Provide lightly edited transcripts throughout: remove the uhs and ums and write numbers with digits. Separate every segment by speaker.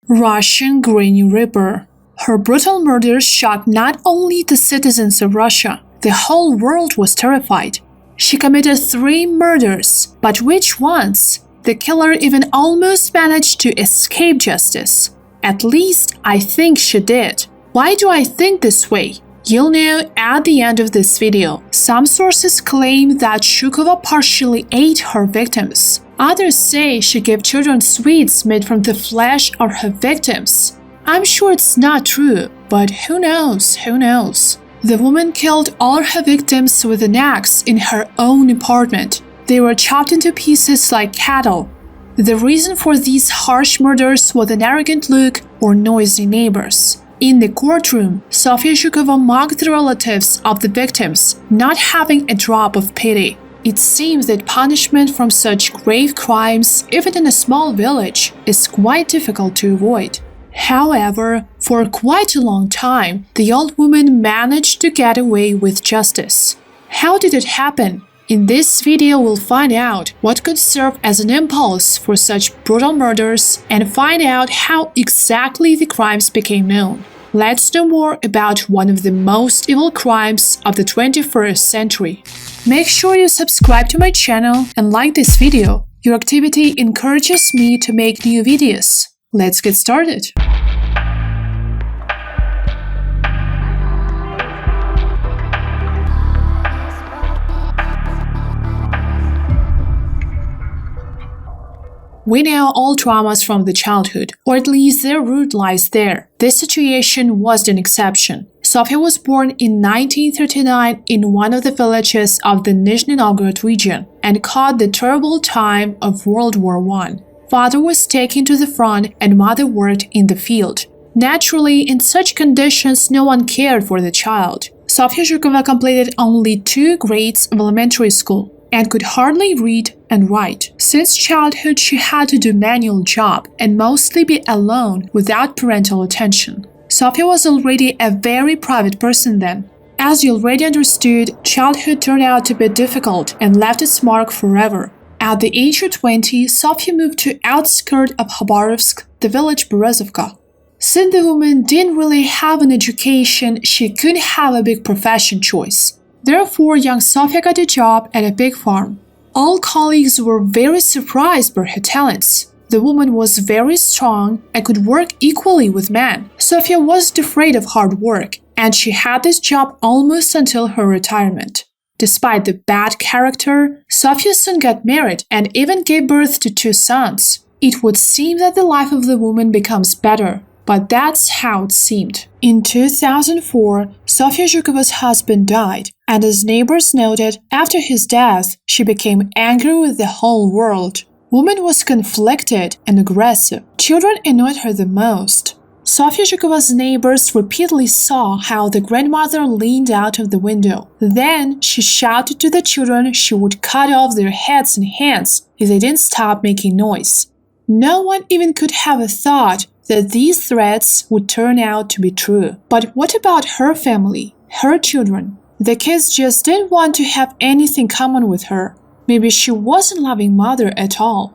Speaker 1: Russian Granny Ripper. Her brutal murders shocked not only the citizens of Russia, the whole world was terrified. She committed 3 murders, but which ones? The killer even almost managed to escape justice. At least, I think she did. Why do I think this way? You'll know at the end of this video. Some sources claim that Zhukova partially ate her victims. Others say she gave children sweets made from the flesh of her victims. I'm sure it's not true, but who knows, who knows? The woman killed all her victims with an axe in her own apartment. They were chopped into pieces like cattle. The reason for these harsh murders was an arrogant look or noisy neighbors. In the courtroom, Sofia Zhukova mocked the relatives of the victims, not having a drop of pity. It seems that punishment from such grave crimes, even in a small village, is quite difficult to avoid. However, for quite a long time, the old woman managed to get away with justice. How did it happen? In this video, we'll find out what could serve as an impulse for such brutal murders and find out how exactly the crimes became known. Let's know more about one of the most evil crimes of the 21st century. Make sure you subscribe to my channel and like this video. Your activity encourages me to make new videos. Let's get started. We know all traumas from the childhood, or at least their root lies there. This situation wasn't an exception. Sofia was born in 1939 in one of the villages of the Nizhny Novgorod region and caught the terrible time of World War I. Father was taken to the front and mother worked in the field. Naturally, in such conditions, no one cared for the child. Sofia Zhukova completed only 2 grades of elementary school and could hardly read and write. Since childhood, she had to do manual job and mostly be alone without parental attention. Sofia was already a very private person then. As you already understood, childhood turned out to be difficult and left its mark forever. At the age of 20, Sofia moved to outskirts of Khabarovsk, the village Berezovka. Since the woman didn't really have an education, she couldn't have a big profession choice. Therefore, young Sofia got a job at a pig farm. All colleagues were very surprised by her talents. The woman was very strong and could work equally with men. Sofia wasn't afraid of hard work, and she had this job almost until her retirement. Despite the bad character, Sofia soon got married and even gave birth to 2 sons. It would seem that the life of the woman becomes better, but that's how it seemed. In 2004, Sofia Zhukova's husband died, and as neighbors noted, after his death, she became angry with the whole world. Woman was conflicted and aggressive. Children annoyed her the most. Sofia Zhukova's neighbors repeatedly saw how the grandmother leaned out of the window. Then she shouted to the children she would cut off their heads and hands if they didn't stop making noise. No one even could have a thought that these threats would turn out to be true. But what about her family, her children? The kids just didn't want to have anything common with her. Maybe she wasn't a loving mother at all.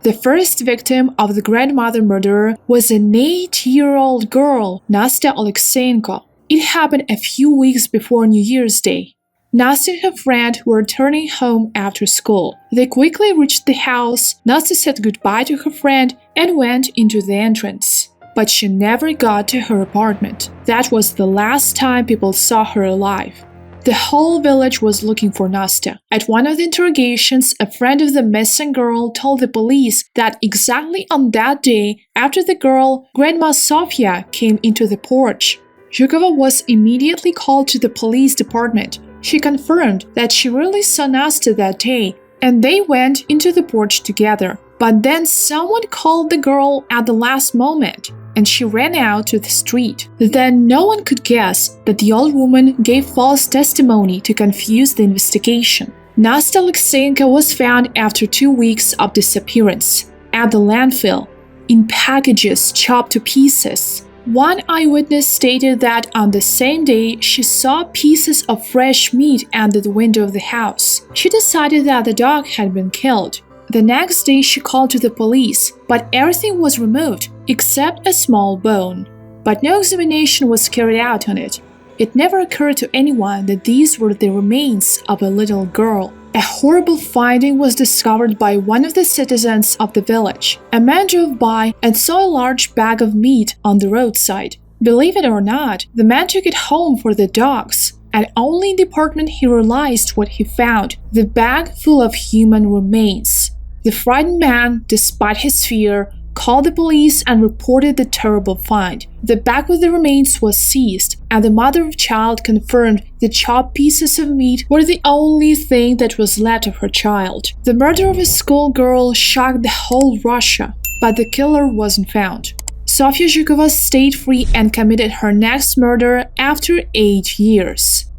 Speaker 1: The first victim of the grandmother murderer was an 8-year-old girl, Nastya Alexeyenko. It happened a few weeks before New Year's Day. Nastya and her friend were returning home after school. They quickly reached the house. Nastya said goodbye to her friend and went into the entrance. But she never got to her apartment. That was the last time people saw her alive. The whole village was looking for Nastya. At one of the interrogations, a friend of the missing girl told the police that exactly on that day, after the girl, Grandma Sofia came into the porch. Zhukova was immediately called to the police department. She confirmed that she really saw Nastya that day, and they went into the porch together. But then someone called the girl at the last moment, and she ran out to the street. Then no one could guess that the old woman gave false testimony to confuse the investigation. Nastya Alexeyenko was found after 2 weeks of disappearance at the landfill, in packages chopped to pieces. One eyewitness stated that on the same day she saw pieces of fresh meat under the window of the house. She decided that the dog had been killed. The next day she called to the police, but everything was removed except a small bone. But no examination was carried out on it. It never occurred to anyone that these were the remains of a little girl. A horrible finding was discovered by one of the citizens of the village. A man drove by and saw a large bag of meat on the roadside. Believe it or not, the man took it home for the dogs, and only in the apartment he realized what he found: the bag full of human remains. The frightened man, despite his fear, called the police and reported the terrible find. The bag with the remains was seized, and the mother of the child confirmed the chopped pieces of meat were the only thing that was left of her child. The murder of a schoolgirl shocked the whole Russia, but the killer wasn't found. Sofia Zhukova stayed free and committed her next murder after 8 years.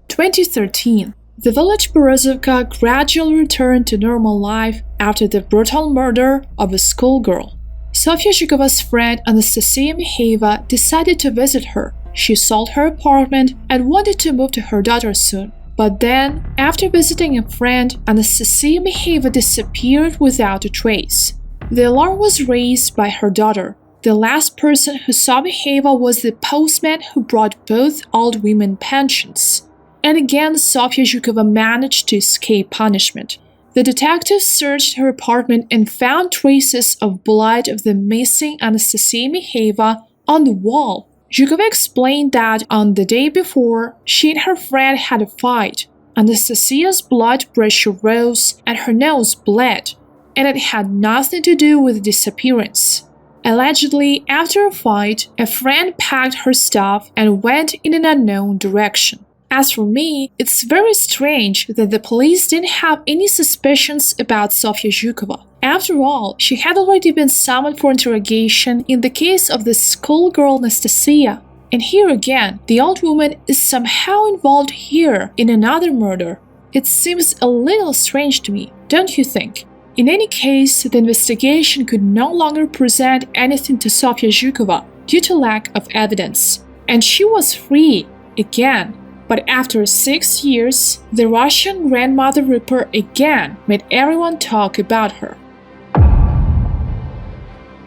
Speaker 1: 2013. The village Berezovka gradually returned to normal life after the brutal murder of a schoolgirl. Sofia Zhukova's friend Anastasia Mikhayeva decided to visit her. She sold her apartment and wanted to move to her daughter soon. But then, after visiting a friend, Anastasia Mikhayeva disappeared without a trace. The alarm was raised by her daughter. The last person who saw Mikhayeva was the postman who brought both old women pensions. And again, Sofia Zhukova managed to escape punishment. The detectives searched her apartment and found traces of blood of the missing Anastasia Mikhayeva on the wall. Zhukova explained that on the day before, she and her friend had a fight. Anastasia's blood pressure rose and her nose bled, and it had nothing to do with the disappearance. Allegedly, after a fight, a friend packed her stuff and went in an unknown direction. As for me, it's very strange that the police didn't have any suspicions about Sofia Zhukova. After all, she had already been summoned for interrogation in the case of the schoolgirl Anastasia. And here again, the old woman is somehow involved here in another murder. It seems a little strange to me, don't you think? In any case, the investigation could no longer present anything to Sofia Zhukova due to lack of evidence. And she was free, again. But after 6 years, the Russian grandmother Ripper again made everyone talk about her.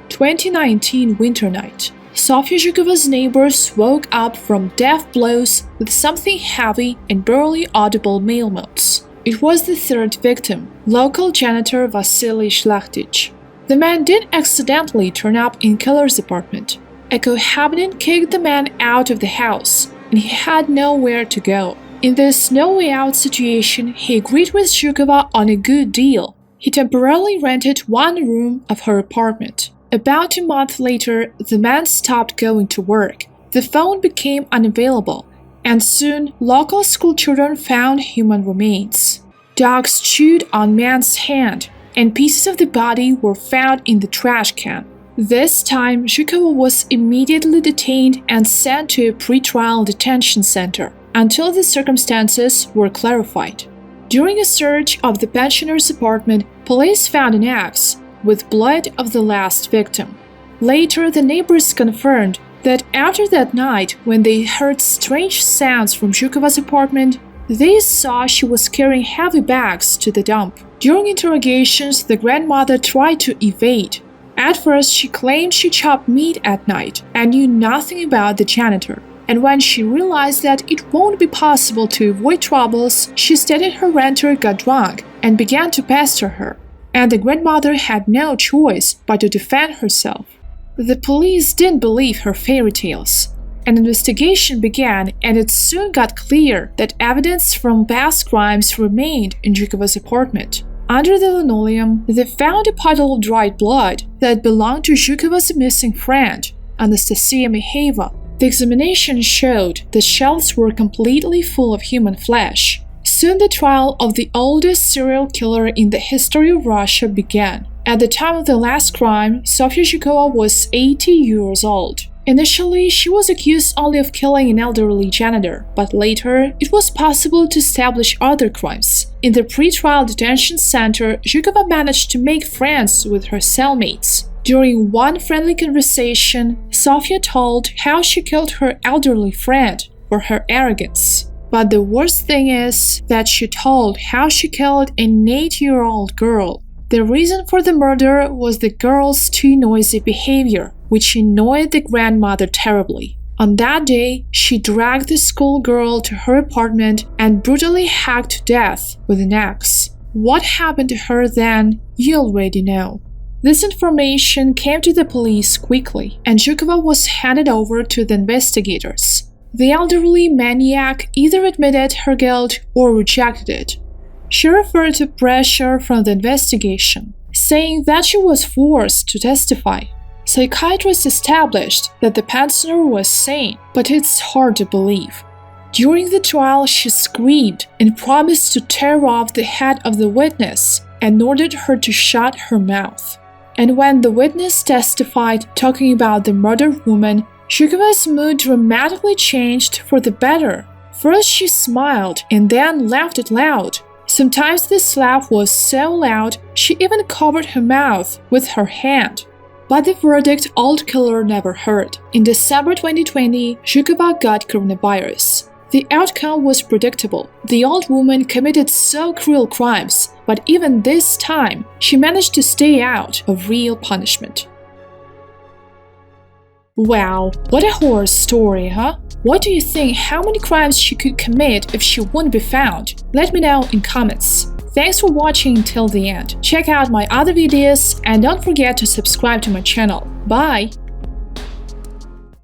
Speaker 1: 2019 winter night. Sofia Zhukova's neighbors woke up from deaf blows with something heavy and barely audible male moans. It was the third victim, local janitor Vasily Shlachtich. The man did accidentally turn up in killer's apartment. A cohabitant kicked the man out of the house, and he had nowhere to go. In this no way out situation, he agreed with Zhukova on a good deal. He temporarily rented one room of her apartment. About a month later, the man stopped going to work. The phone became unavailable, and soon local schoolchildren found human remains. Dogs chewed on man's hand, and pieces of the body were found in the trash can. This time, Zhukova was immediately detained and sent to a pretrial detention center until the circumstances were clarified. During a search of the pensioner's apartment, police found an axe with blood of the last victim. Later, the neighbors confirmed that after that night, when they heard strange sounds from Zhukova's apartment, they saw she was carrying heavy bags to the dump. During interrogations, the grandmother tried to evade. At first, she claimed she chopped meat at night and knew nothing about the janitor. And when she realized that it won't be possible to avoid troubles, she stated her renter got drunk and began to pester her. And the grandmother had no choice but to defend herself. The police didn't believe her fairy tales. An investigation began, and it soon got clear that evidence from past crimes remained in Zhukova's apartment. Under the linoleum, they found a puddle of dried blood that belonged to Zhukova's missing friend, Anastasia Mikhayeva. The examination showed the shelves were completely full of human flesh. Soon the trial of the oldest serial killer in the history of Russia began. At the time of the last crime, Sofia Zhukova was 80 years old. Initially, she was accused only of killing an elderly janitor, but later, it was possible to establish other crimes. In the pretrial detention center, Zhukova managed to make friends with her cellmates. During one friendly conversation, Sofia told how she killed her elderly friend for her arrogance. But the worst thing is that she told how she killed an 8-year-old girl. The reason for the murder was the girl's too noisy behavior, which annoyed the grandmother terribly. On that day, she dragged the schoolgirl to her apartment and brutally hacked to death with an axe. What happened to her then, you already know. This information came to the police quickly, and Zhukova was handed over to the investigators. The elderly maniac either admitted her guilt or rejected it. She referred to pressure from the investigation, saying that she was forced to testify. Psychiatrists established that the pensioner was sane, but it's hard to believe. During the trial, she screamed and promised to tear off the head of the witness and ordered her to shut her mouth. And when the witness testified talking about the murdered woman, Zhukova's mood dramatically changed for the better. First she smiled and then laughed out loud. Sometimes this laugh was so loud she even covered her mouth with her hand. But the verdict old killer never heard. In December 2020, Zhukova got coronavirus. The outcome was predictable. The old woman committed so cruel crimes, but even this time, she managed to stay out of real punishment. Wow, what a horror story, huh? What do you think how many crimes she could commit if she wouldn't be found? Let me know in comments. Thanks for watching till the end. Check out my other videos and don't forget to subscribe to my channel. Bye!